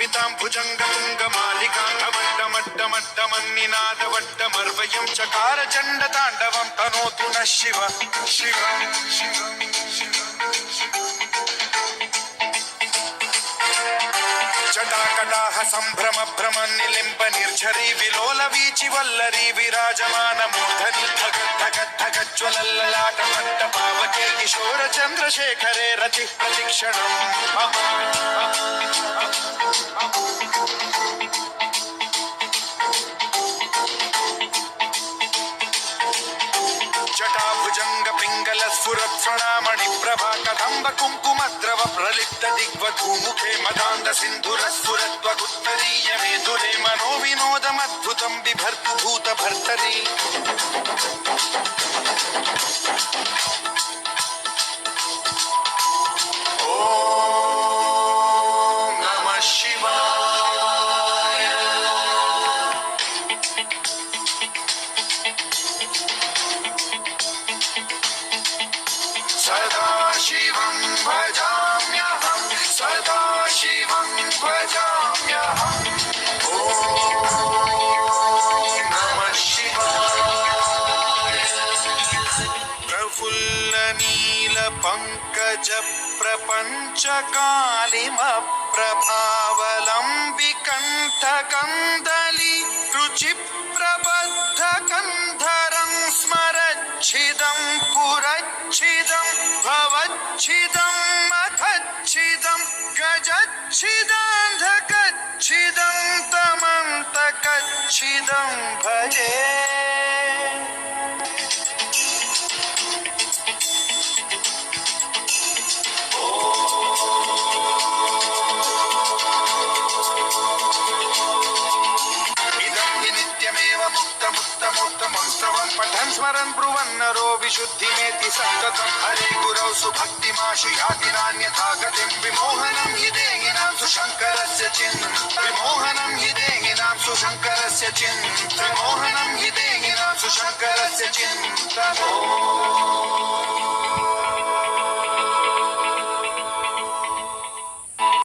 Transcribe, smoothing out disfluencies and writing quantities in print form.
मीलितां भुजङ्गतुङ्गमालिकान्तवड्डमड्डमड्डमन्निनादवड्डमर्वयं चकार चण्डताण्डवं तनोतु नः शिव शिव शिव जटाकटाह सम्भ्रम भ्रम निलिम्ब निर्झरी विलोल वीचि वल्लरी विराजमान मूर्धनि धगद्धगद्धगज्ज्वलल्ललाट मट्ट पावके किशोर चन्द्रशेखरे रतिः प्रतिक्षणं मम जटाभुजंग पिंगल स्फुरत्स्वणामणि प्रभा कदम्ब कुङ्कुमद्रव प्रलिप्त दिग्वधूमुखे मदान्ध सिन्धुर स्फुरद्वगुत्तरीय मेधुरे मनो विनोदमद्भुतं बिभर्तु भूत भर्तरी ॐ नमः शिवाय सदा शिवं भजाम्यहं सदा शिवं भजाम्यहम् ॐ नमः शिवाय प्रफुल्ल नील पंकज प्रपंच कालिम प्रभावलंबिकंठ कंदली रुचि प्रबद्ध कंधरं स्मरच्छिदं पुरच्छिदं भवच्छिदं मथच्छिदं गजच्छिदान्धकच्छिदं तमन्तकच्छिदं भजे पठन् स्मरन् ब्रुवन्नरो विशुद्धिमेति सन्ततं हरे गुरौ सुभक्तिमाशु याति नान्यथा गतिं विमोहनं हि देहिनां सुशङ्करस्य विमोहनं हि देहिनां सुशङ्करस्य विमोहनं हि देहिनां सुशङ्करस्य चिन्तनम्